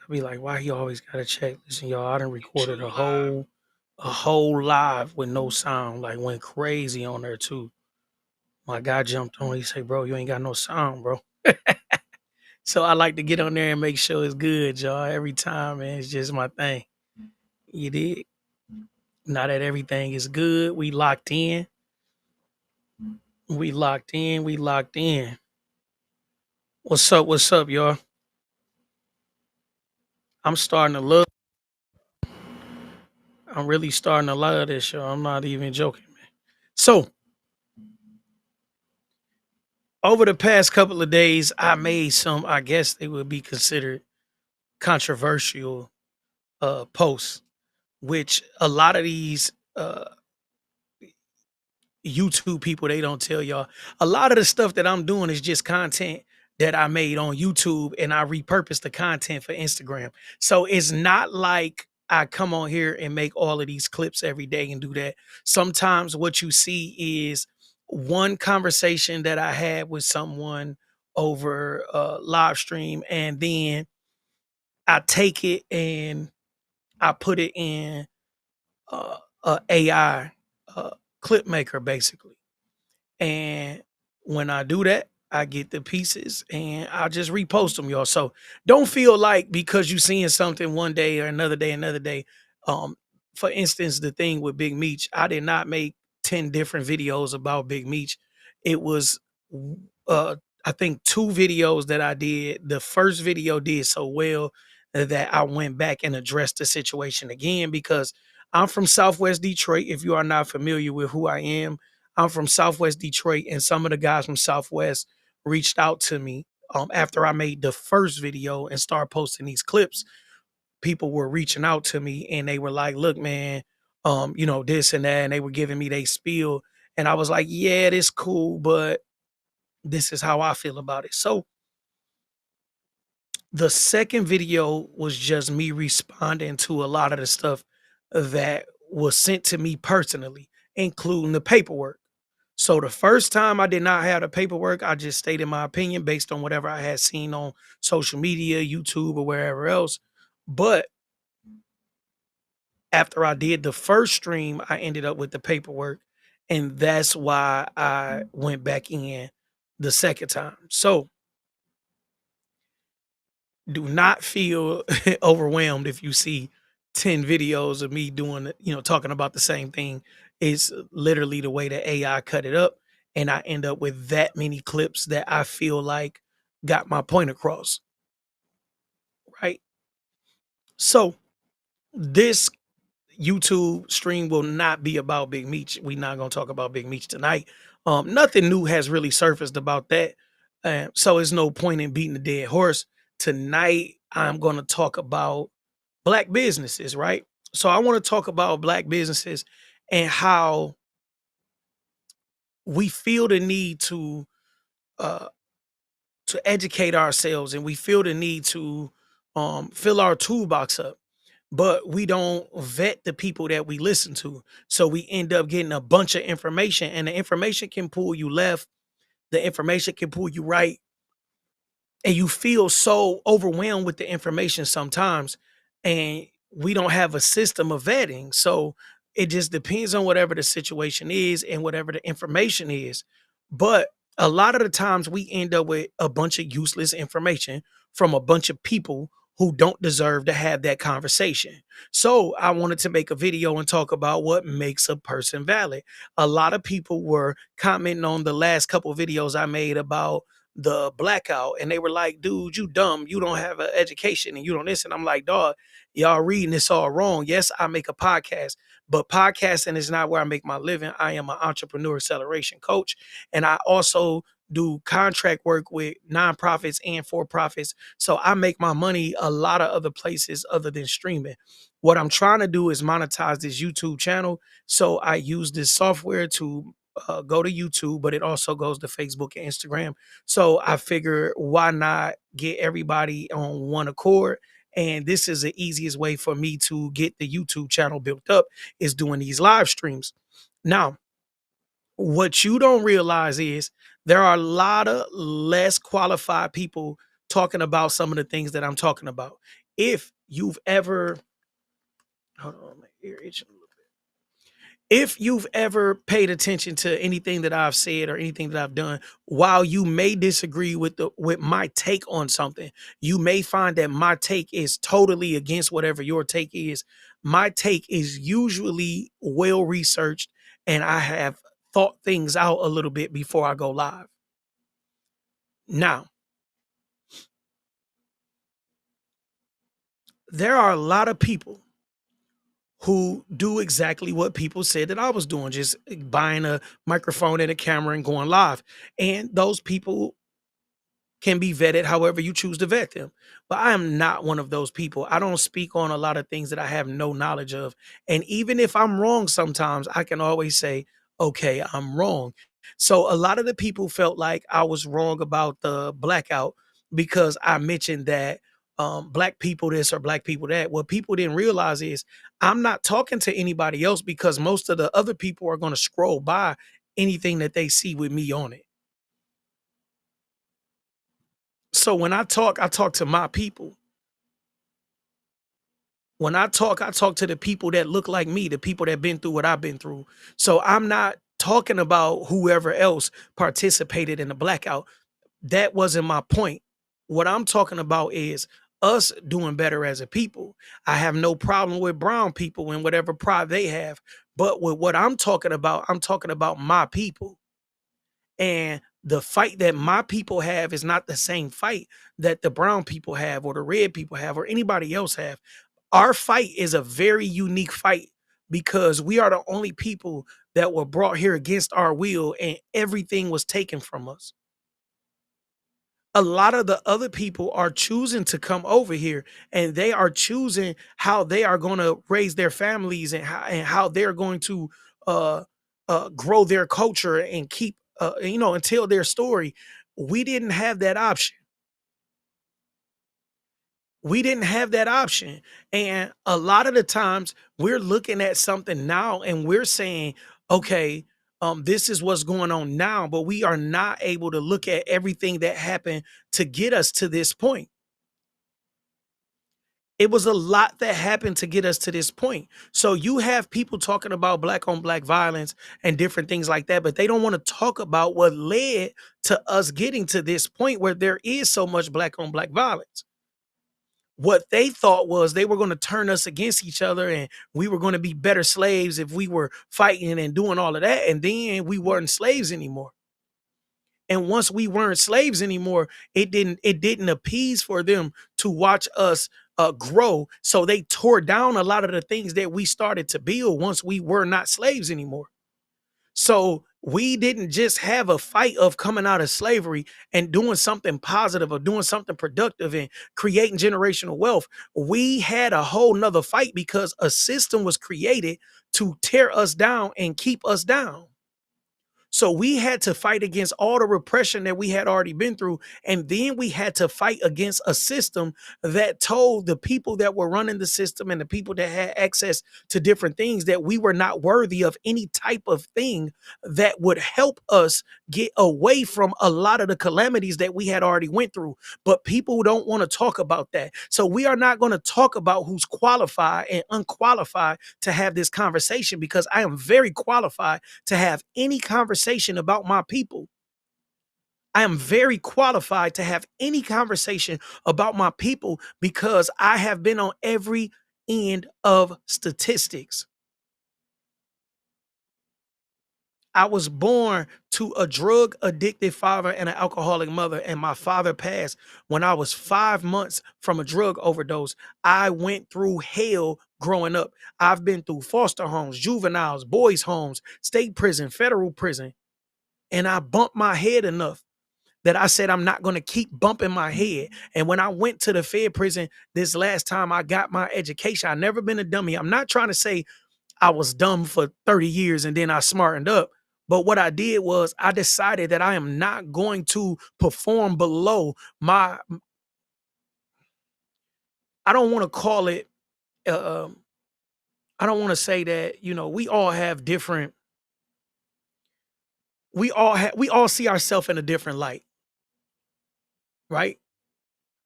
I'd be like, why he always gotta check? Listen, y'all, I done recorded a whole live with no sound, like went crazy on there too. My guy jumped on, he said, bro, you ain't got no sound, bro. So I like to get on there and make sure it's good, y'all. Every time, man, it's just my thing. You did. Now that everything is good, we locked in. We locked in. We locked in. What's up? What's up, y'all? I'm starting to love. I'm really starting to love this show. I'm not even joking, man. So over the past couple of days, I made some. I guess they would be considered controversial posts, which a lot of these YouTube people they don't tell y'all. A lot of the stuff that I'm doing is just content that I made on YouTube and I repurpose the content for Instagram. So it's not like I come on here and make all of these clips every day and do that. Sometimes what you see is one conversation that I had with someone over live stream, and then I take it and I put it in a AI clip maker basically. And when I do that, I get the pieces and I just repost them, y'all. So don't feel like because you seeing something one day or another day. Um, for instance, the thing with Big Meech, I did not make 10 different videos about Big Meech. It was uh I think two videos that I did. The first video did so well that I went back and addressed the situation again because I'm from Southwest Detroit. If you are not familiar with who I am, I'm from Southwest Detroit, and some of the guys from Southwest reached out to me after I made the first video and started posting these clips. People were reaching out to me and they were like, "Look, man, this and that," and they were giving me they spiel, and I was like, "Yeah, this cool, but this is how I feel about it." So the second video was just me responding to a lot of the stuff that was sent to me personally, including the paperwork. So the first time I did not have the paperwork, I just stated my opinion based on whatever I had seen on social media, YouTube, or wherever else. But after I did the first stream, I ended up with the paperwork. And that's why I went back in the second time. So do not feel overwhelmed if you see 10 videos of me doing, talking about the same thing. It's literally the way that AI cut it up. And I end up with that many clips that I feel like got my point across. Right. So this YouTube stream will not be about Big Meech. We're not going to talk about Big Meech tonight. Nothing new has really surfaced about that. So there's no point in beating the dead horse. Tonight, I'm going to talk about Black businesses, right? So I want to talk about Black businesses and how we feel the need uh, to educate ourselves, and we feel the need to fill our toolbox up, but we don't vet the people that we listen to. So we end up getting a bunch of information, and the information can pull you left, the information can pull you right, and you feel so overwhelmed with the information sometimes. And we don't have a system of vetting. So it just depends on whatever the situation is and whatever the information is. But a lot of the times we end up with a bunch of useless information from a bunch of people who don't deserve to have that conversation. So I wanted to make a video and talk about what makes a person valid. A lot of people were commenting on the last couple videos I made about the blackout, and they were like, dude, you dumb, you don't have an education and you don't listen. I'm like, dog, y'all reading this all wrong. Yes, I make a podcast, but podcasting is not where I make my living. I am an entrepreneur acceleration coach, and I also do contract work with nonprofits and for profits. So I make my money a lot of other places other than streaming. What I'm trying to do is monetize this YouTube channel. So I use this software to go to YouTube, but it also goes to Facebook and Instagram. So I figure why not get everybody on one accord? And this is the easiest way for me to get the YouTube channel built up is doing these live streams. Now, what you don't realize is there are a lot of less qualified people talking about some of the things that I'm talking about. If you've ever, hold on, my ear itching a little bit. If you've ever paid attention to anything that I've said or anything that I've done, while you may disagree with my take on something, you may find that my take is totally against whatever your take is. My take is usually well researched, and I have thought things out a little bit before I go live. Now, there are a lot of people who do exactly what people said that I was doing, just buying a microphone and a camera and going live. And those people can be vetted however you choose to vet them. But I am not one of those people. I don't speak on a lot of things that I have no knowledge of. And even if I'm wrong sometimes, I can always say, okay, I'm wrong. So a lot of the people felt like I was wrong about the blackout because I mentioned that black people this or black people that. What people didn't realize is I'm not talking to anybody else because most of the other people are going to scroll by anything that they see with me on it. So when I talk to my people. When I talk to the people that look like me, the people that been through what I've been through. So I'm not talking about whoever else participated in the blackout. That wasn't my point. What I'm talking about is us doing better as a people. I have no problem with brown people and whatever pride they have. But with what I'm talking about my people. And the fight that my people have is not the same fight that the brown people have or the red people have or anybody else have. Our fight is a very unique fight because we are the only people that were brought here against our will and everything was taken from us. A lot of the other people are choosing to come over here and they are choosing how they are going to raise their families and how they're going to uh grow their culture and keep and tell their story. We didn't have that option. We didn't have that option. And a lot of the times we're looking at something now and we're saying, okay, this is what's going on now, but we are not able to look at everything that happened to get us to this point. It was a lot that happened to get us to this point. So you have people talking about black on black violence and different things like that, but they don't want to talk about what led to us getting to this point where there is so much black on black violence. What they thought was they were going to turn us against each other and we were going to be better slaves if we were fighting and doing all of that. And then we weren't slaves anymore. And once we weren't slaves anymore, it didn't appease for them to watch us grow. So they tore down a lot of the things that we started to build once we were not slaves anymore. So we didn't just have a fight of coming out of slavery and doing something positive or doing something productive and creating generational wealth. We had a whole nother fight because a system was created to tear us down and keep us down. So we had to fight against all the repression that we had already been through. And then we had to fight against a system that told the people that were running the system and the people that had access to different things that we were not worthy of any type of thing that would help us get away from a lot of the calamities that we had already went through. But people don't want to talk about that. So we are not going to talk about who's qualified and unqualified to have this conversation because I am very qualified to have any conversation about my people. I am very qualified to have any conversation about my people because I have been on every end of statistics. I was born to a drug addicted father and an alcoholic mother, and my father passed when I was 5 months from a drug overdose. I went through hell growing up. I've been through foster homes, juveniles, boys' homes, state prison, federal prison, and I bumped my head enough that I said I'm not going to keep bumping my head. And when I went to the Fed prison this last time I got my education, I never been a dummy. I'm not trying to say I was dumb for 30 years and then I smartened up. But what I did was I decided that I am not going to perform below my, I don't want to call it, uh, I don't want to say that, we all have different, we all see ourselves in a different light, right?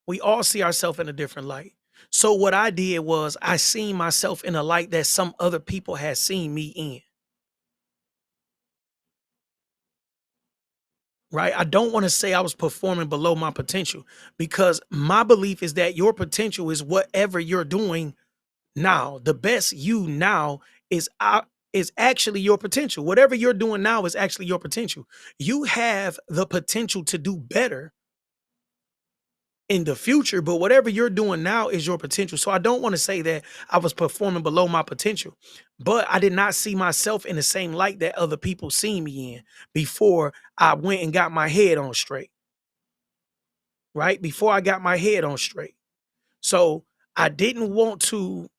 We all see ourselves in a different light. So what I did was I seen myself in a light that some other people had seen me in, right? I don't want to say I was performing below my potential because my belief is that your potential is whatever you're doing now. The best you now is is actually your potential. Whatever you're doing now is actually your potential. You have the potential to do better in the future, but whatever you're doing now is your potential. So I don't want to say that I was performing below my potential, but I did not see myself in the same light that other people see me in before I went and got my head on straight, right? Before I got my head on straight. So I didn't want to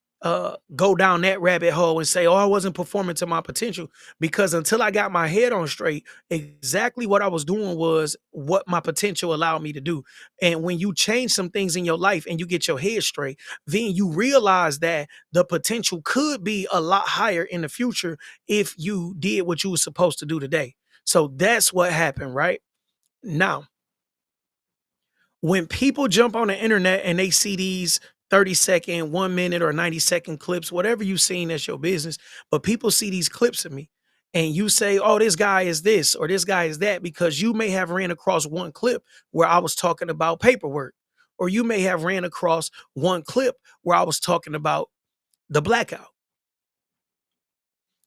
go down that rabbit hole and say, oh, I wasn't performing to my potential, because until I got my head on straight, exactly what I was doing was what my potential allowed me to do. And when you change some things in your life and you get your head straight, then you realize that the potential could be a lot higher in the future if you did what you were supposed to do today. So that's what happened, right? Now, when people jump on the internet and they see these 30-second, 1 minute, or 90-second clips, whatever you've seen, that's your business. But people see these clips of me and you say, oh, this guy is this or this guy is that, because you may have ran across one clip where I was talking about paperwork, or you may have ran across one clip where I was talking about the blackout.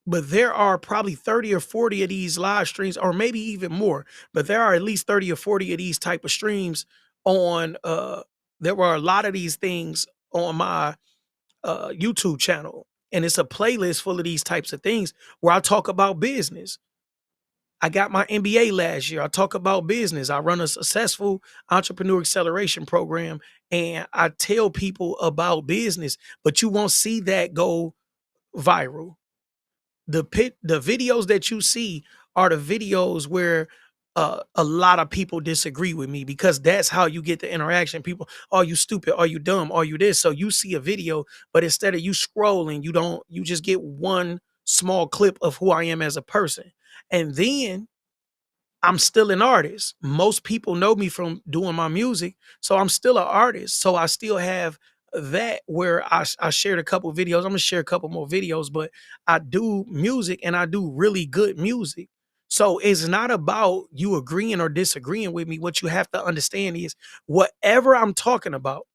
But there are probably 30 or 40 of these live streams, or maybe even more, but there are at least 30 or 40 of these type of streams on there were a lot of these things on my YouTube channel, and it's a playlist full of these types of things where I talk about business. I got my MBA last year. I talk about business. I run a successful entrepreneur acceleration program, and I tell people about business, but you won't see that go viral. The videos that you see are the videos where a lot of people disagree with me, because that's how you get the interaction. People, are you stupid? Are you dumb? Are you this? So you see a video, but instead of you scrolling, you just get one small clip of who I am as a person. And then I'm still an artist. Most people know me from doing my music, so I'm still an artist. So I still have that where I shared a couple videos. I'm gonna share a couple more videos, but I do music and I do really good music. So it's not about you agreeing or disagreeing with me. What you have to understand is whatever I'm talking about,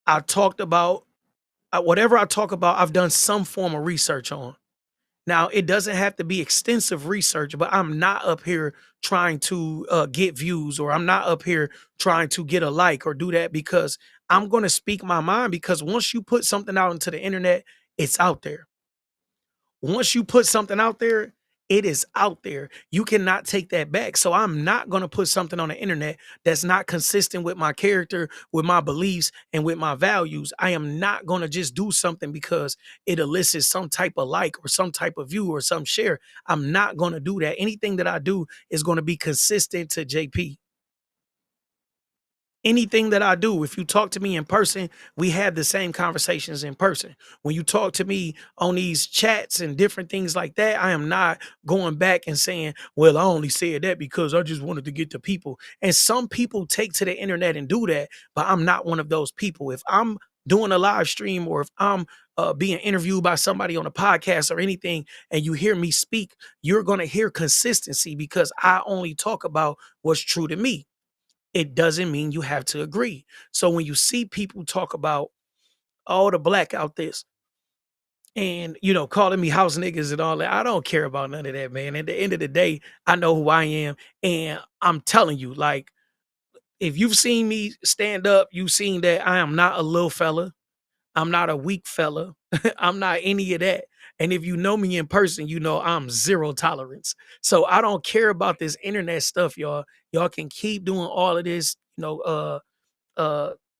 I talked about whatever I talk about, I've done some form of research on. Now, it doesn't have to be extensive research, but I'm not up here trying to get views, or I'm not up here trying to get a like or do that, because I'm going to speak my mind. Because once you put something out into the internet, it's out there. Once you put something out there, it is out there. You cannot take that back. So I'm not going to put something on the internet that's not consistent with my character, with my beliefs, and with my values. I am not going to just do something because it elicits some type of like or some type of view or some share. I'm not going to do that. Anything that I do is going to be consistent to JP. Anything that I do, if you talk to me in person, we have the same conversations in person. When you talk to me on these chats and different things like that, I am not going back and saying, well, I only said that because I just wanted to get to people. And some people take to the internet and do that, but I'm not one of those people. If I'm doing a live stream, or if I'm being interviewed by somebody on a podcast or anything, and you hear me speak, you're going to hear consistency, because I only talk about what's true to me. It doesn't mean you have to agree. So when you see people talk about all the blackout this and calling me house niggas and all that, I don't care about none of that, man. At the end of the day, I know who I am. And I'm telling you, like, if you've seen me stand up, you've seen that I am not a little fella. I'm not a weak fella. I'm not any of that. And if you know me in person, you know I'm zero tolerance. So I don't care about this internet stuff, y'all. Y'all can keep doing all of this, uh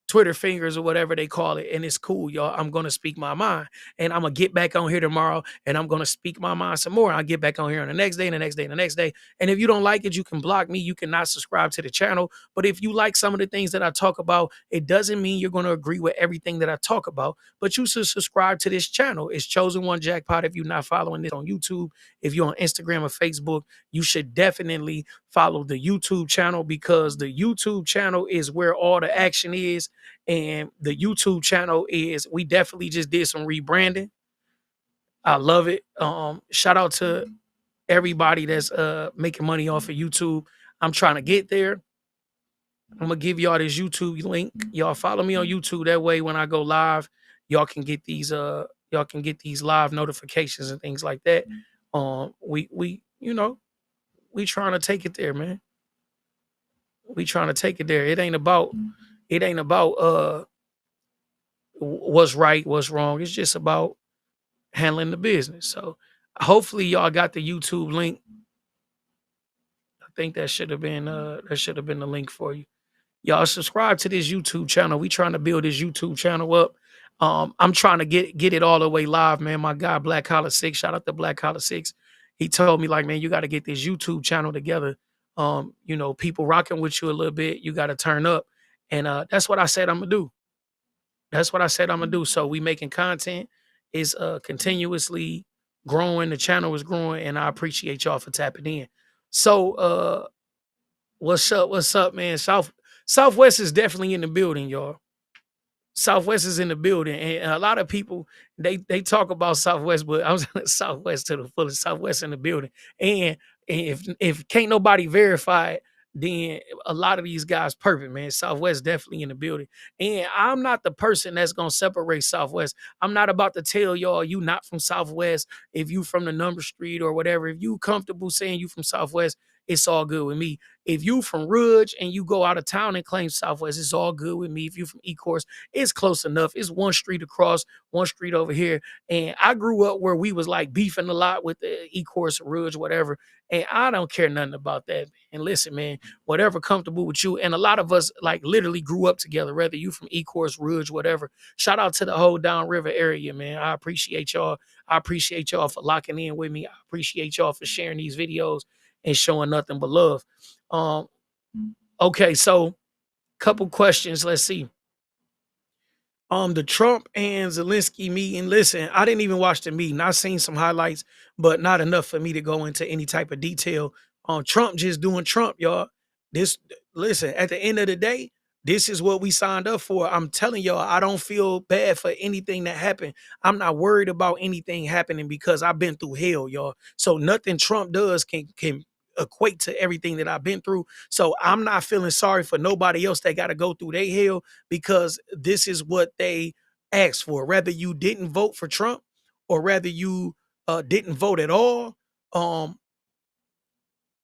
Twitter fingers or whatever they call it, and it's cool, y'all. I'm gonna speak my mind, and I'm gonna get back on here tomorrow, and I'm gonna speak my mind some more. I'll get back on here on the next day, and the next day, and the next day. And if you don't like it, you can block me. You cannot subscribe to the channel. But if you like some of the things that I talk about, it doesn't mean you're gonna agree with everything that I talk about. But you should subscribe to this channel. It's Chosen One Jackpot. If you're not following this on YouTube, if you're on Instagram or Facebook, you should definitely follow the YouTube channel, because the YouTube channel is where all the action is. And the YouTube channel is, we definitely just did some rebranding. I love it. Shout out to everybody that's making money off of YouTube. I'm trying to get there. I'm gonna give y'all this YouTube link. Y'all follow me on YouTube. That way when I go live, y'all can get these live notifications and things like that. We we trying to take it there, man. We trying to take it there. It ain't about what's right, what's wrong. It's just about handling the business. So hopefully y'all got the YouTube link. I think that should have been the link for you. Y'all subscribe to this YouTube channel. We trying to build this YouTube channel up. I'm trying to get it all the way live, man. My guy Black Collar 6, shout out to Black Collar 6. He told me, like, man, you got to get this YouTube channel together. People rocking with you a little bit. You got to turn up. And that's what I said I'm gonna do. That's what I said I'm gonna do. So we making content, is continuously growing. The channel is growing, and I appreciate y'all for tapping in. So what's up? What's up, man? Southwest is definitely in the building, y'all. Southwest is in the building, and a lot of people they talk about Southwest, but I was Southwest to the fullest. Southwest in the building, and if can't nobody verify it, then a lot of these guys perfect, man. Southwest definitely in the building, and I'm not the person that's gonna separate Southwest. I'm not about to tell y'all you not from Southwest if you from the number street or whatever. If you comfortable saying you from Southwest, it's all good with me. If you from Ridge and you go out of town and claim Southwest, it's all good with me. If you from Ecorse, it's close enough. It's one street across, one street over here. And I grew up where we was like beefing a lot with the Ecorse, Ridge, whatever. And I don't care nothing about that. And listen, man, whatever comfortable with you. And a lot of us like literally grew up together, whether you from Ecorse, Ridge, whatever. Shout out to the whole downriver area, man. I appreciate y'all. I appreciate y'all for locking in with me. I appreciate y'all for sharing these videos and showing nothing but love. Okay, so couple questions. Let's see. The Trump and Zelensky meeting. Listen, I didn't even watch the meeting. I seen some highlights, but not enough for me to go into any type of detail. Trump just doing Trump, y'all. This Listen, at the end of the day, this is what we signed up for. I'm telling y'all, I don't feel bad for anything that happened. I'm not worried about anything happening because I've been through hell, y'all. So nothing Trump does can equate to everything that I've been through. So I'm not feeling sorry for nobody else that got to go through their hell, because this is what they asked for. Whether you didn't vote for Trump or whether you didn't vote at all,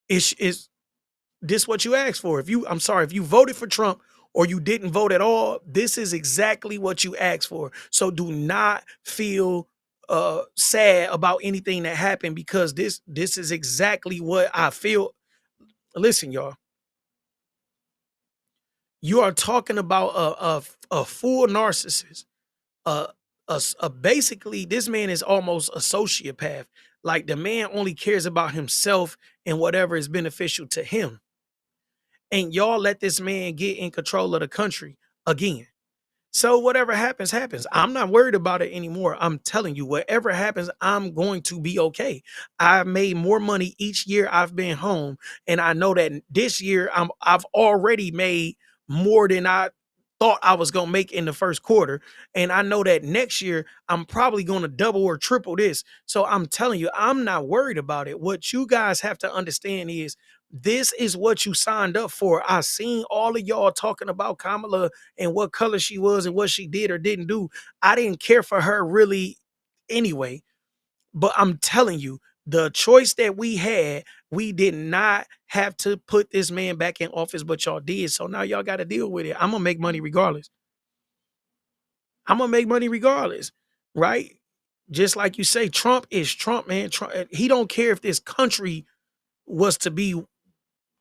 is this what you asked for? If you voted for Trump or you didn't vote at all, this is exactly what you asked for. So do not feel sad about anything that happened, because this is exactly what I feel. Listen, y'all, you are talking about a full narcissist. Basically, this man is almost a sociopath. Like, the man only cares about himself and whatever is beneficial to him. And y'all let this man get in control of the country again. So whatever happens, happens. I'm not worried about it anymore. I'm telling you, whatever happens, I'm going to be okay. I've made more money each year I've been home, and I know that this year I've already made more than I thought I was gonna make in the first quarter. And I know that next year I'm probably gonna double or triple this. So I'm telling you, I'm not worried about it. What you guys have to understand is this is what you signed up for. I seen all of y'all talking about Kamala and what color she was and what she did or didn't do. I didn't care for her really anyway. But I'm telling you, the choice that we had, we did not have to put this man back in office, but y'all did. So now y'all got to deal with it. I'm gonna make money regardless. I'm gonna make money regardless, right? Just like you say, Trump is Trump, man. Trump, he don't care if this country was to be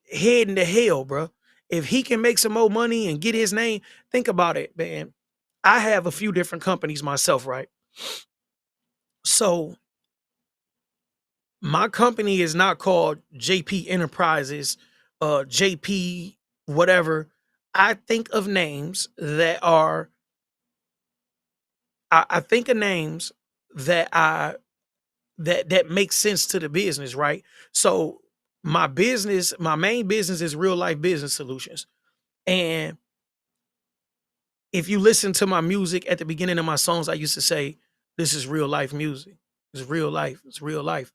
heading to hell, bro. If he can make some more money and get his name, think about it, man. I have a few different companies myself, right? So my company is not called JP Enterprises, JP whatever. I think of names that are I think of names that I that makes sense to the business, right? So my main business is Real Life Business Solutions. And if you listen to my music at the beginning of my songs, I used to say, this is real life music. It's real life. It's real life.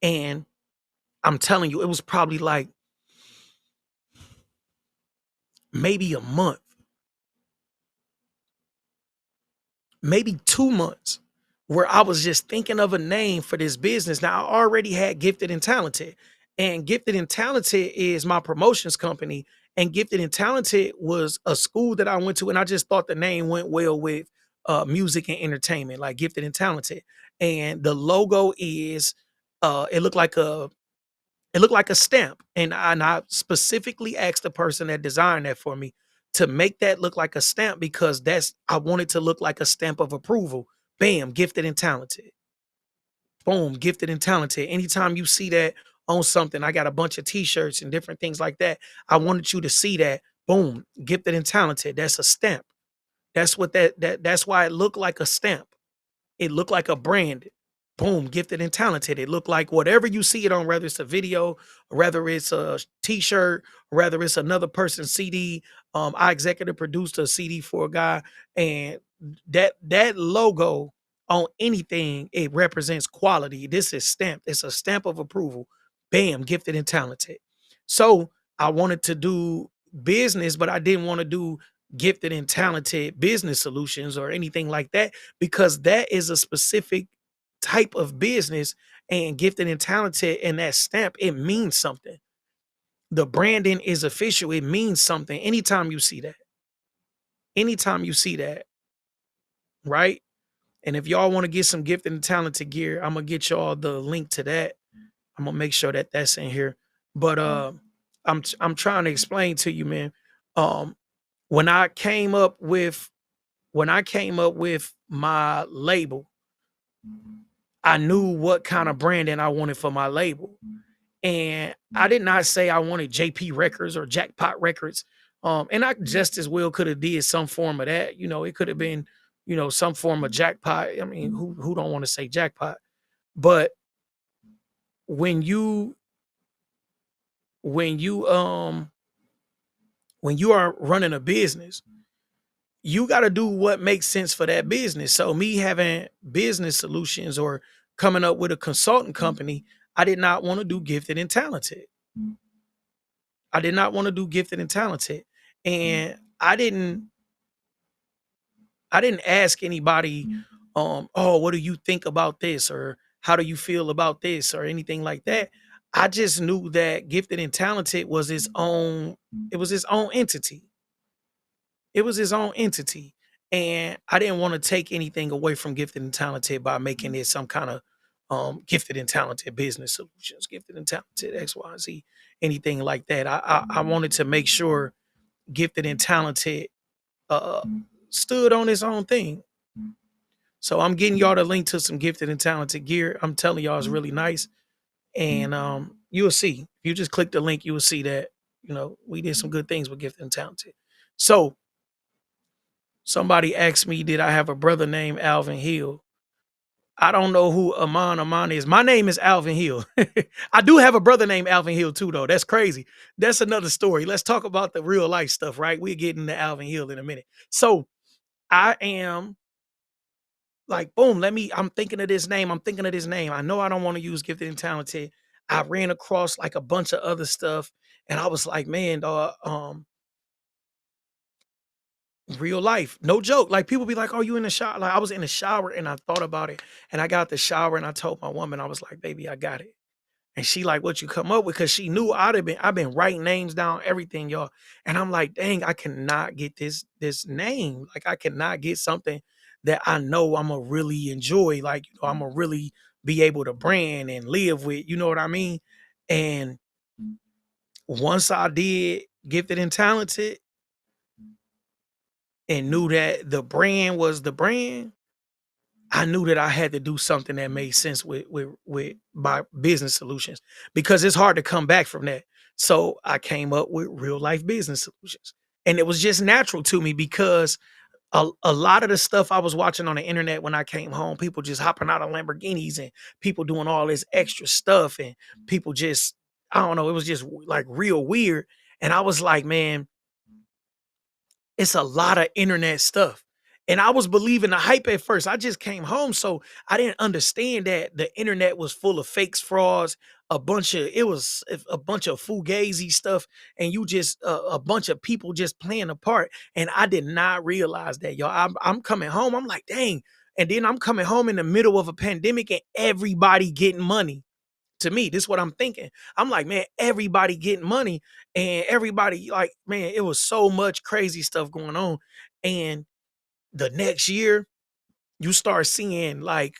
And I'm telling you, it was probably like maybe a month, maybe 2 months, where I was just thinking of a name for this business. Now, I already had Gifted and Talented, and Gifted and Talented is my promotions company. And Gifted and Talented was a school that I went to, and I just thought the name went well with music and entertainment, like Gifted and Talented. And the logo is, it looked like a stamp, and I specifically asked the person that designed that for me to make that look like a stamp because that's I want it to look like a stamp of approval. Bam, Gifted and Talented. Boom, Gifted and Talented. Anytime you see that on something, I got a bunch of t-shirts and different things like that. I wanted you to see that. Boom, Gifted and Talented. That's a stamp. That's what that's why it looked like a stamp. It looked like a brand. Boom, Gifted and Talented. It looked like whatever you see it on, whether it's a video, whether it's a t-shirt, whether it's another person's CD. I executive produced a CD for a guy, and that logo on anything, it represents quality. This is stamped. It's a stamp of approval. Bam, Gifted and Talented. So I wanted to do business, but I didn't want to do Gifted and Talented Business Solutions or anything like that, because that is a specific type of business, and Gifted and Talented and that stamp, it means something. The branding is official. It means something. Anytime you see that, right? And if y'all want to get some Gifted and Talented gear, I'm gonna get y'all the link to that. I'm gonna make sure that that's in here. But I'm trying to explain to you, man. Um, when I came up with my label, I knew what kind of branding I wanted for my label. And I did not say I wanted JP Records or Jackpot Records. And I just as well could have did some form of that. It could have been, some form of jackpot. I mean, who don't want to say jackpot? But when you when you when you are running a business, you got to do what makes sense for that business. So me having business solutions or coming up with a consultant company, I did not want to do Gifted and Talented. I did not want to do Gifted and Talented. And I didn't ask anybody, oh, what do you think about this? Or how do you feel about this? Or anything like that. I just knew that Gifted and Talented was it was its own entity. It was his own entity. And I didn't want to take anything away from Gifted and Talented by making it some kind of Gifted and Talented Business Solutions, Gifted and Talented XYZ, anything like that. I wanted to make sure Gifted and Talented uh stood on its own thing. So I'm getting y'all the link to some Gifted and Talented gear. I'm telling y'all it's really nice. And you'll see. If you just click the link, you will see that, we did some good things with Gifted and Talented. So somebody asked me, did I have a brother named Alvin Hill? I don't know who Amon is. My name is Alvin Hill. I do have a brother named Alvin Hill too, though. That's crazy. That's another story. Let's talk about the real life stuff, right? We'll get into Alvin Hill in a minute. So I am like, boom, I'm thinking of this name. I'm thinking of this name. I know I don't want to use Gifted and Talented. I ran across like a bunch of other stuff, and I was like, man, dog, real life, no joke. Like people be like, "Oh, you in the shower?" Like I was in the shower and I thought about it, and I got out the shower and I told my woman, I was like, "Baby, I got it." And she like, "What you come up with?" Because she knew I've been writing names down, everything, y'all. And I'm like, "Dang, I cannot get this name. Like I cannot get something that I know I'm gonna really enjoy. Like I'm gonna really be able to brand and live with. You know what I mean?" And once I did gifted and talented, and knew that the brand was the brand, I knew that I had to do something that made sense with my business solutions, because it's hard to come back from that. So I came up with real life business solutions. And it was just natural to me because a lot of the stuff I was watching on the internet when I came home, people just hopping out of Lamborghinis and people doing all this extra stuff and people just, I don't know, it was just like real weird. And I was like, man, it's a lot of internet stuff. And I was believing the hype at first. I just came home, so I didn't understand that the internet was full of fakes, frauds, a bunch of fugazi stuff, and you just a bunch of people just playing a part. And I did not realize that, y'all. I'm coming home. I'm like, dang. And then I'm coming home in the middle of a pandemic, and everybody getting money. To me, this is what I'm thinking. I'm like, man, everybody getting money, and everybody like, man, it was so much crazy stuff going on. And the next year, you start seeing like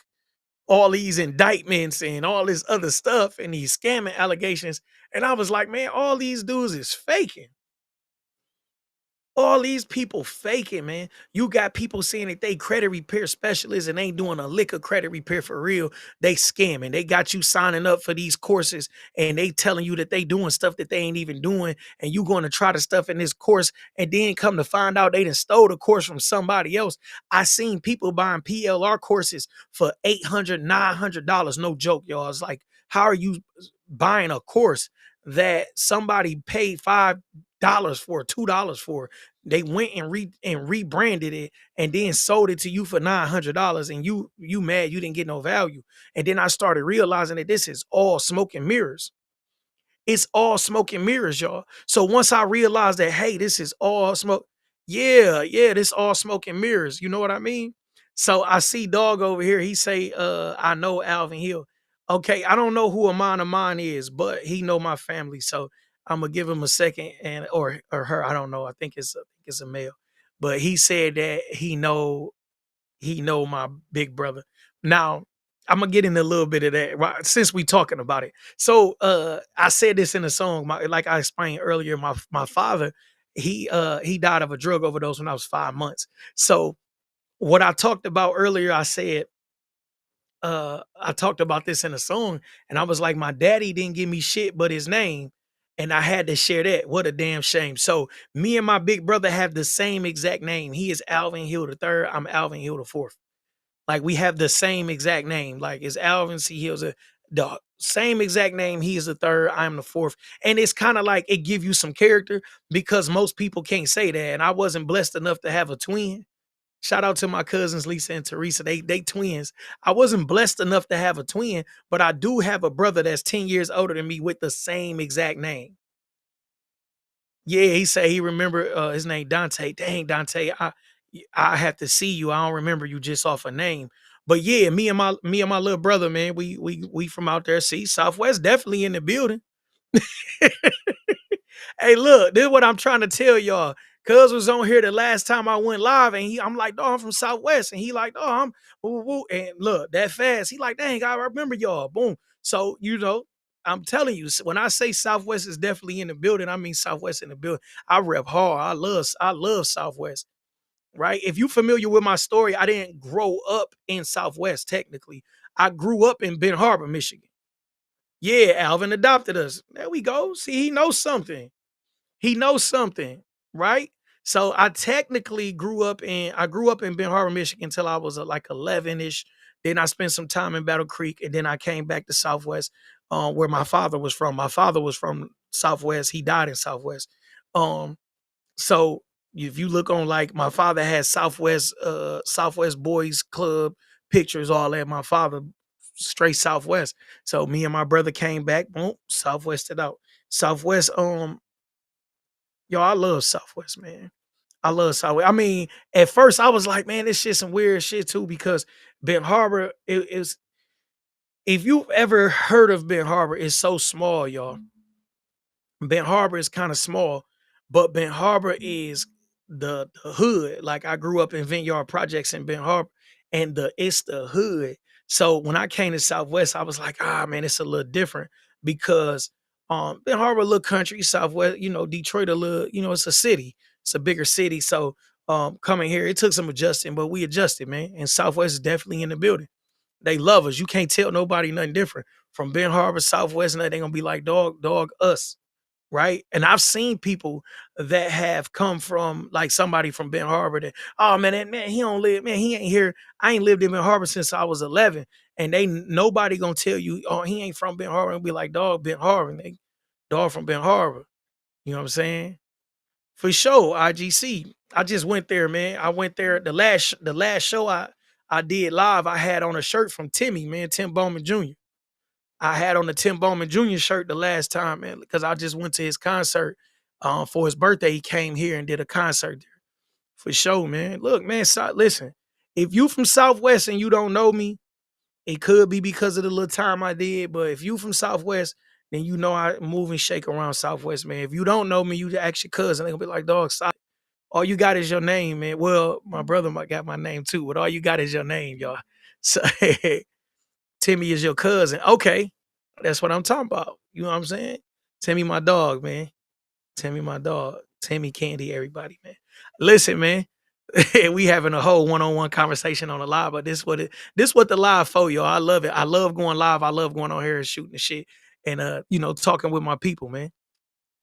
all these indictments and all this other stuff and these scamming allegations. And I was like, man, all these dudes is faking. All these people faking, man. You got people saying that they credit repair specialists and ain't doing a lick of credit repair for real. They scamming. They got you signing up for these courses and they telling you that they doing stuff that they ain't even doing. And you going to try the stuff in this course and then come to find out they done stole the course from somebody else. I seen people buying PLR courses for $800, $900. No joke, y'all. It's like, how are you buying a course that somebody paid $5 for, $2 for? They went and rebranded it and then sold it to you for $900, and you mad you didn't get no value. And then I started realizing that this is all smoke and mirrors. It's all smoke and mirrors, y'all. So once I realized that, hey, this is all smoke. Yeah, yeah, this all smoke and mirrors. You know what I mean? So I see dog over here. He say, I know Alvin Hill. Okay, I don't know who a mine of mine is, but he know my family. So I'm gonna give him a second, and or her. I don't know. I think it's a male. But he said that he know my big brother. Now, I'm gonna get into a little bit of that, right, since we talking about it. So I said this in the song, like I explained earlier, my father, he died of a drug overdose when I was 5 months. So what I talked about earlier, I talked about this in a song, and I was like, my daddy didn't give me shit but his name. And I had to share that. What a damn shame. So me and my big brother have the same exact name. He is Alvin Hill the third. I'm Alvin Hill the fourth. Like, we have the same exact name. Like, it's Alvin C. Hills, the same exact name. He is the third. I'm the fourth. And it's kind of like it give you some character because most people can't say that. And I wasn't blessed enough to have a twin. Shout out to my cousins Lisa and Teresa. They twins. I wasn't blessed enough to have a twin, but I do have a brother that's 10 years older than me with the same exact name. Yeah, he said he remember his name Dante. Dang, Dante, I have to see you. I don't remember you just off a name. But yeah, me and my little brother, man, we from out there. See, Southwest definitely in the building. Hey, look, this is what I'm trying to tell y'all. Cuz was on here the last time I went live, and I'm like, oh, I'm from Southwest, and he like, oh, I'm woo, woo, woo. And look, that fast, he like, dang, I remember y'all. Boom. So I'm telling you, when I say Southwest is definitely in the building, I mean Southwest in the building. I rep hard. I love Southwest. Right? If you familiar with my story, I didn't grow up in Southwest technically. I grew up in Ben Harbor, Michigan. Yeah, Alvin adopted us. There we go. See, he knows something. He knows something, right? So I grew up in Ben Harbor, Michigan until I was like 11ish. Then I spent some time in Battle Creek, and then I came back to Southwest, where my father was from. My father was from Southwest. He died in Southwest. Um, so if you look on, like, my father has Southwest Boys Club pictures, all that. My father straight Southwest. So me and my brother came back, boom, Southwested out. Southwest, yo, I love Southwest, man. I love Southwest. I mean, at first I was like, man, this shit some weird shit too, because Ben Harbor is, if you've ever heard of Ben Harbor, it's so small, y'all. Ben Harbor is kind of small, but Ben Harbor is the hood. Like, I grew up in Vineyard Projects in Ben Harbor, and it's the hood. So when I came to Southwest, I was like, ah, man, it's a little different because Ben Harbor, a little country, Southwest, Detroit, a little, it's a city, it's a bigger city. So coming here, it took some adjusting, but we adjusted, man. And Southwest is definitely in the building. They love us. You can't tell nobody nothing different. From Ben Harbor, Southwest, and they gonna be like, dog, us, right? And I've seen people that have come from like somebody from Ben Harbor that, oh man, that man, he don't live, man, he ain't here. I ain't lived in Ben Harbor since I was 11. And nobody gonna tell you, oh, he ain't from Ben Harbor, and be like, dog, Ben Harbor, and they dog from Ben Harbor. You know what I'm saying? For sure, IGC. I just went there, man. I went there the last show I did live. I had on a shirt from Timmy, man, Tim Bowman Jr. I had on the Tim Bowman Jr. shirt the last time, man, because I just went to his concert for his birthday. He came here and did a concert there. For sure, man. Look, man, listen, if you from Southwest and you don't know me, it could be because of the little time I did, but if you from Southwest, then you know I move and shake around Southwest, man. If you don't know me, you ask your cousin. They gonna be like, dog, stop. All you got is your name, man. Well, my brother might got my name too, but all you got is your name, y'all. So Timmy is your cousin. Okay. That's what I'm talking about. You know what I'm saying? Timmy, my dog, man. Timmy, my dog. Timmy Candy, everybody, man. Listen, man. We having a whole one-on-one conversation on the live, but this what the live for, y'all. I love it. I love going live. I love going on here and shooting the shit and talking with my people, man.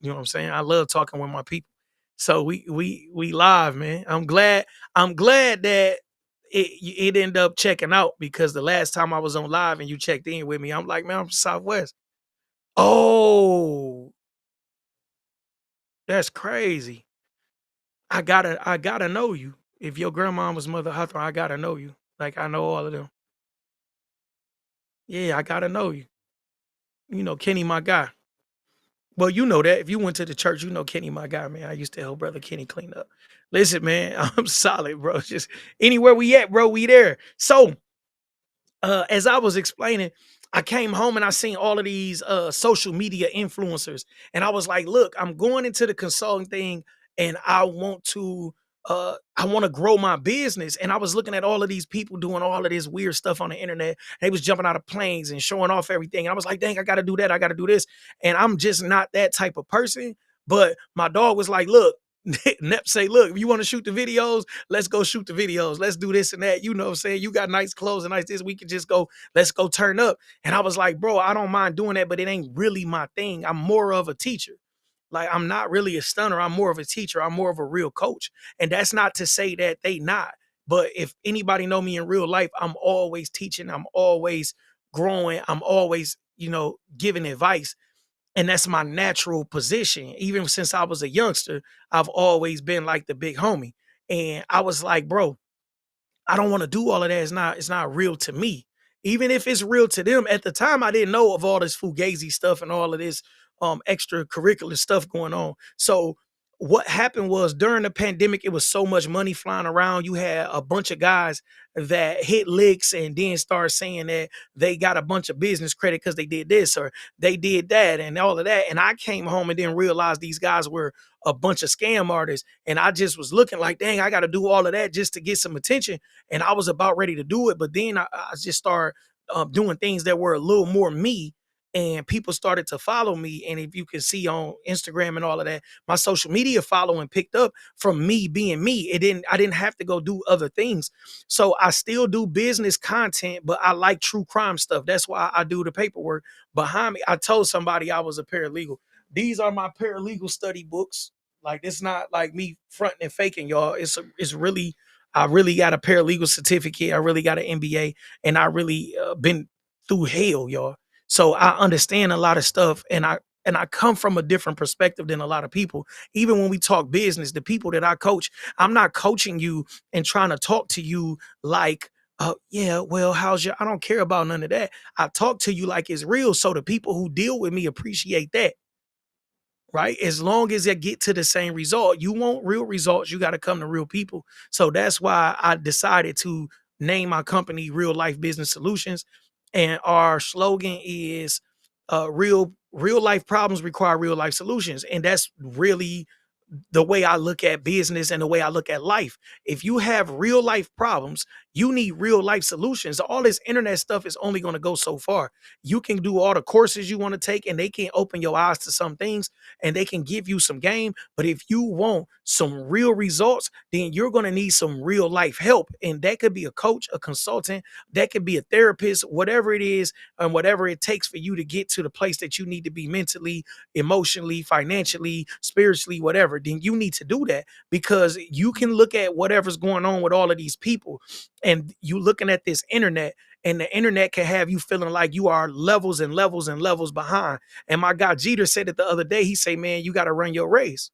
You know what I'm saying? I love talking with my people. So we live, man. I'm glad that it ended up checking out because the last time I was on live and you checked in with me, I'm like, man, I'm from Southwest. Oh, that's crazy. I gotta know you. If your grandma was Mother Hawthorne, I gotta know you. Like I know all of them. Yeah, I gotta know you. Kenny, my guy. Well, you know that. If you went to the church, you know Kenny, my guy, man. I used to help brother Kenny clean up. Listen, man, I'm solid, bro. Just anywhere we at, bro, we there. So as I was explaining, I came home and I seen all of these social media influencers, and I was like, "Look, I'm going into the consulting thing, and I want to grow my business." And I was looking at all of these people doing all of this weird stuff on the internet. They was jumping out of planes and showing off everything. And I was like, "Dang, I got to do that. I got to do this." And I'm just not that type of person. But my dog was like, "Look." Nep say, look, if you want to shoot the videos, let's go shoot the videos. Let's do this and that. You know what I'm saying? You got nice clothes and nice this. We can just go, let's go turn up. And I was like, bro, I don't mind doing that, but it ain't really my thing. I'm more of a teacher. Like I'm not really a stunner. I'm more of a teacher. I'm more of a real coach. And that's not to say that they not. But if anybody know me in real life, I'm always teaching. I'm always growing. I'm always, giving advice, and that's my natural position. Even since I was a youngster, I've always been like the big homie. And I was like, bro, I don't want to do all of that. It's not real to me. Even if it's real to them, at the time I didn't know of all this fugazi stuff and all of this extracurricular stuff going on. So what happened was during the pandemic, it was so much money flying around. You had a bunch of guys that hit licks and then start saying that they got a bunch of business credit because they did this or they did that and all of that. And I came home and then realized these guys were a bunch of scam artists. And I just was looking like, dang, I got to do all of that just to get some attention. And I was about ready to do it. But then I just started doing things that were a little more me. And people started to follow me. And if you can see on Instagram and all of that, my social media following picked up from me being me. I didn't have to go do other things. So I still do business content, but I like true crime stuff. That's why I do the paperwork behind me. I told somebody I was a paralegal. These are my paralegal study books. Like it's not like me fronting and faking, y'all. It's really I really got a paralegal certificate. I really got an MBA, and I really been through hell, y'all. So I understand a lot of stuff, and I come from a different perspective than a lot of people. Even when we talk business, the people that I coach, I'm not coaching you and trying to talk to you like, yeah, well, how's your? I don't care about none of that. I talk to you like it's real, so the people who deal with me appreciate that, right? As long as they get to the same result, you want real results, you got to come to real people. So that's why I decided to name my company Real Life Business Solutions. And our slogan is real life problems require real life solutions. And that's really the way I look at business and the way I look at life. If you have real life problems, you need real life solutions. All this internet stuff is only going to go so far. You can do all the courses you want to take and they can open your eyes to some things and they can give you some game. But if you want some real results, then you're going to need some real life help. And that could be a coach, a consultant, that could be a therapist, whatever it is, and whatever it takes for you to get to the place that you need to be mentally, emotionally, financially, spiritually, whatever, then you need to do that because you can look at whatever's going on with all of these people and you looking at this internet and the internet can have you feeling like you are levels and levels and levels behind. And my guy Jeter said it the other day. He say, man, you got to run your race.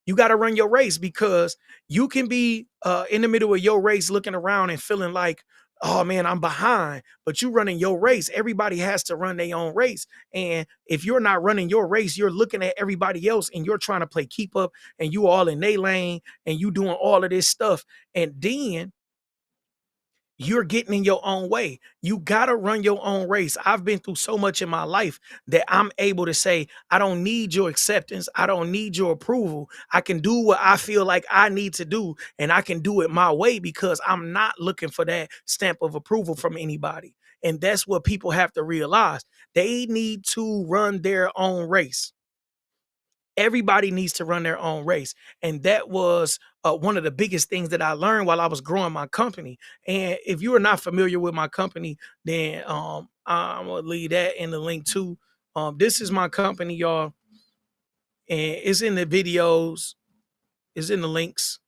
You got to run your race because you can be in the middle of your race looking around and feeling like, oh man, I'm behind. But you running your race. Everybody has to run their own race. And if you're not running your race, you're looking at everybody else and you're trying to play keep up and you all in their lane and you doing all of this stuff. And then you're getting in your own way. You got to run your own race. I've been through so much in my life that I'm able to say, I don't need your acceptance. I don't need your approval. I can do what I feel like I need to do, and I can do it my way because I'm not looking for that stamp of approval from anybody. And that's what people have to realize. They need to run their own race. Everybody needs to run their own race. And that was one of the biggest things that I learned while I was growing my company. And if you are not familiar with my company, then I'm going to leave that in the link too. This is my company, y'all. And it's in the videos, it's in the links.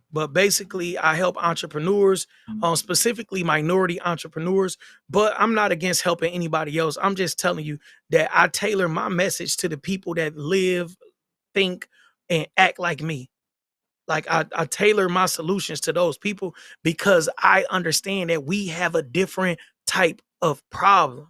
But basically, I help entrepreneurs, specifically minority entrepreneurs. But I'm not against helping anybody else. I'm just telling you that I tailor my message to the people that live, think, and act like me. Like I tailor my solutions to those people because I understand that we have a different type of problem.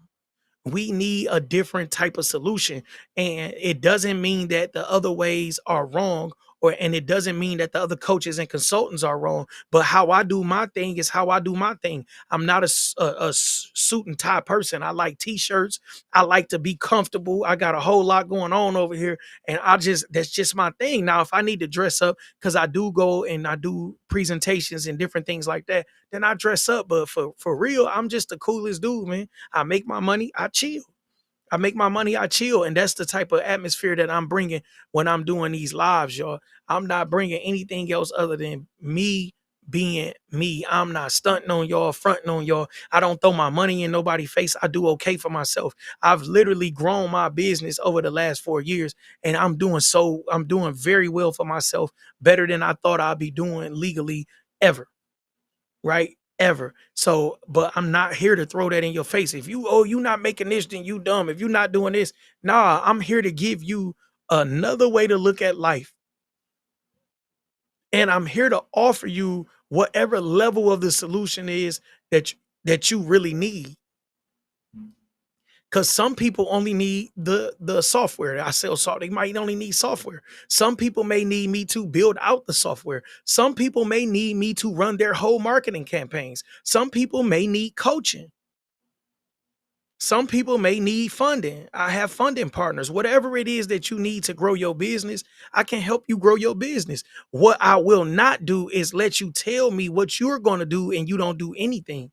We need a different type of solution. And it doesn't mean that the other ways are wrong, or and it doesn't mean that the other coaches and consultants are wrong. But how I do my thing is how I do my thing. I'm not a suit and tie person. I like t-shirts. I like to be comfortable. I got a whole lot going on over here. And that's just my thing. Now, if I need to dress up, because I do go and I do presentations and different things like that, then I dress up. But for real, I'm just the coolest dude, man. I make my money, I chill. I make my money, I chill. And that's the type of atmosphere that I'm bringing when I'm doing these lives, y'all. I'm not bringing anything else other than me being me. I'm not stunting on y'all, fronting on y'all. I don't throw my money in nobody's face. I do okay for myself. I've literally grown my business over the last 4 years, and I'm doing very well for myself, better than I thought I'd be doing legally ever, right? Ever. So, but I'm not here to throw that in your face. If you not making this, then you dumb. If you not doing this, nah, I'm here to give you another way to look at life. And I'm here to offer you whatever level of the solution is that you really need. Because some people only need the software. I sell software. They might only need software. Some people may need me to build out the software. Some people may need me to run their whole marketing campaigns. Some people may need coaching. Some people may need funding. I have funding partners. Whatever it is that you need to grow your business, I can help you grow your business. What I will not do is let you tell me what you're going to do and you don't do anything.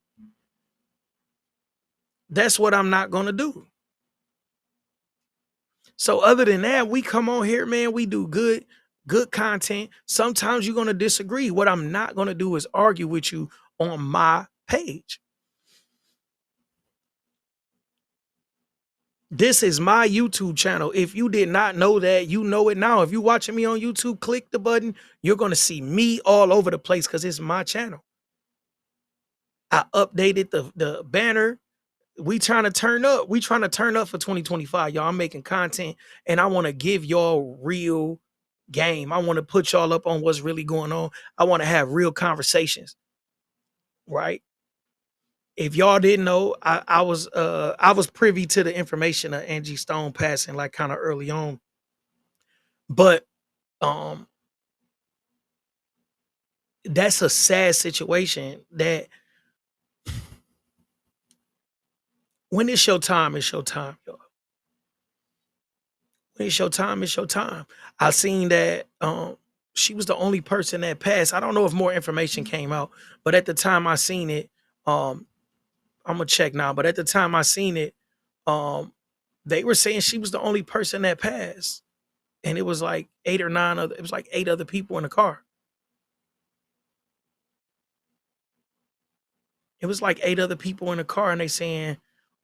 That's what I'm not going to do. So other than that, we come on here, man, we do good content. Sometimes you're going to disagree. What I'm not going to do is argue with you on my page. This is my YouTube channel. If you did not know that, you know it now. If you're watching me on YouTube, click the button. You're going to see me all over the place because it's my channel. I updated the banner. We trying to turn up. We trying to turn up for 2025, y'all. I'm making content and I want to give y'all real game. I want to put y'all up on what's really going on. I want to have real conversations, right? If y'all didn't know, I was privy to the information of Angie Stone passing like kind of early on. But um that's a sad situation that when it's your time, y'all. When it's your time, it's your time. I seen that she was the only person that passed. I don't know if more information came out, but at the time I seen it, um, I'm gonna check now. But at the time I seen it, um, they were saying she was the only person that passed, and it was like eight or nine other. It was like eight other people in the car. It was like eight other people in the car, and they saying,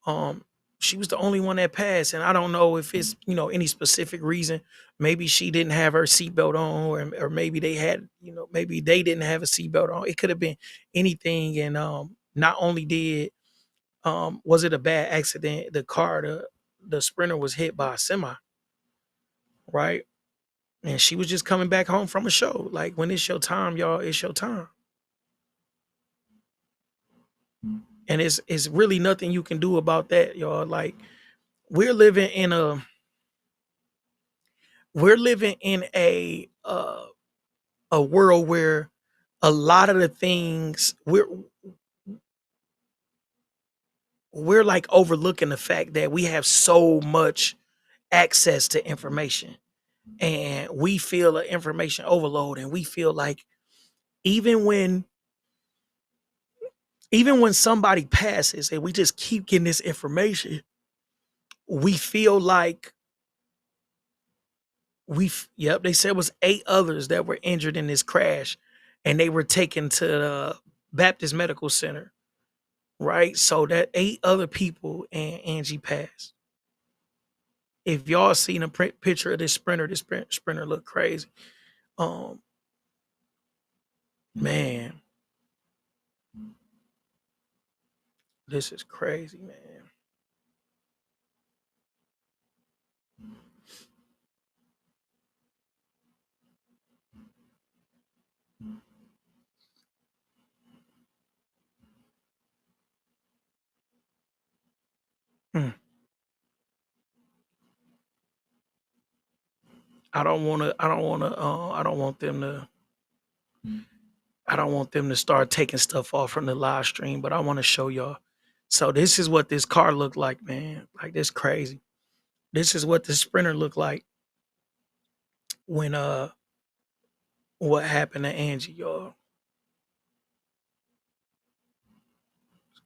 um, she was the only one that passed. And I don't know if it's any specific reason. Maybe she didn't have her seatbelt on, or maybe they had, maybe they didn't have a seatbelt on. It could have been anything. And not only did was it a bad accident, the sprinter was hit by a semi, right? And she was just coming back home from a show. Like when it's your time, y'all, it's your time. And it's really nothing you can do about that, y'all. Like we're living in a we're living in a world where a lot of the things we're like overlooking the fact that we have so much access to information, and we feel an information overload, and we feel like even when even when somebody passes and we just keep getting this information, we feel like yep, they said it was eight others that were injured in this crash, and they were taken to the Baptist Medical Center, right? So that eight other people and Angie passed. If y'all seen a picture of this sprinter look crazy. Um, man, this is crazy, man. Mm. I don't want them to I don't want them to start taking stuff off from the live stream, but I want to show y'all. So this is what this car looked like, man. Like this crazy. This is what the sprinter looked like when what happened to Angie, y'all.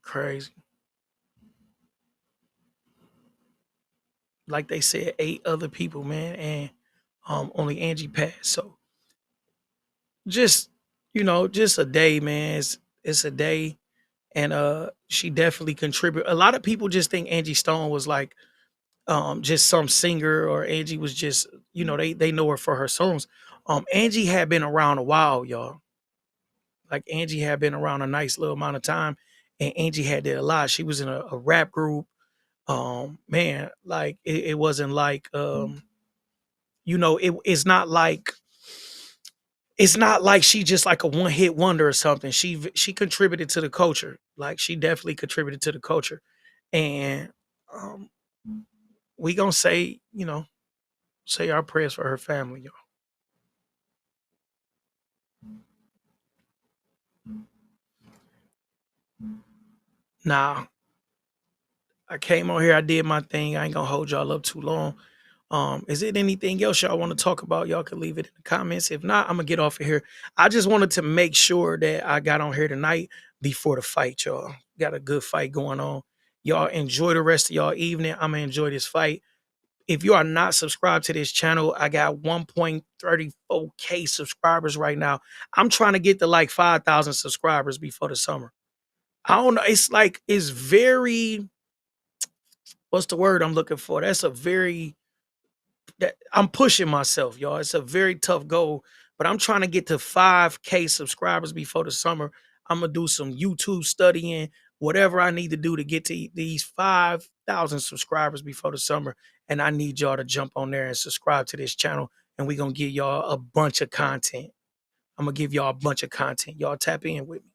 Crazy. Like they said, eight other people, man, and only Angie passed. So just just a day, man. It's a day, and she definitely contributed. A lot of people just think Angie Stone was like just some singer, or Angie was just they know her for her songs. Angie had been around a while, y'all. Like Angie had been around a nice little amount of time, and Angie had did a lot. She was in a rap group. Man, like it wasn't like it's not like she just like a one hit wonder or something. She contributed to the culture. Like she definitely contributed to the culture, and um, we gonna say say our prayers for her family, y'all. Now I came on here, I did my thing. I ain't gonna hold y'all up too long. Is it anything else y'all want to talk about? Y'all can leave it in the comments. If not, I'm gonna get off of here. I just wanted to make sure that I got on here tonight before the fight, y'all. Got a good fight going on. Y'all enjoy the rest of y'all evening. I'm gonna enjoy this fight. If you are not subscribed to this channel, I got 1.34K subscribers right now. I'm trying to get to like 5,000 subscribers before the summer. I don't know. It's like it's very what's the word I'm looking for? That's a very that I'm pushing myself, y'all. It's a very tough goal, but I'm trying to get to 5K subscribers before the summer. I'm gonna do some YouTube studying, whatever I need to do to get to these 5,000 subscribers before the summer. And I need y'all to jump on there and subscribe to this channel. And we're gonna give y'all a bunch of content. I'm gonna give y'all a bunch of content. Y'all tap in with me.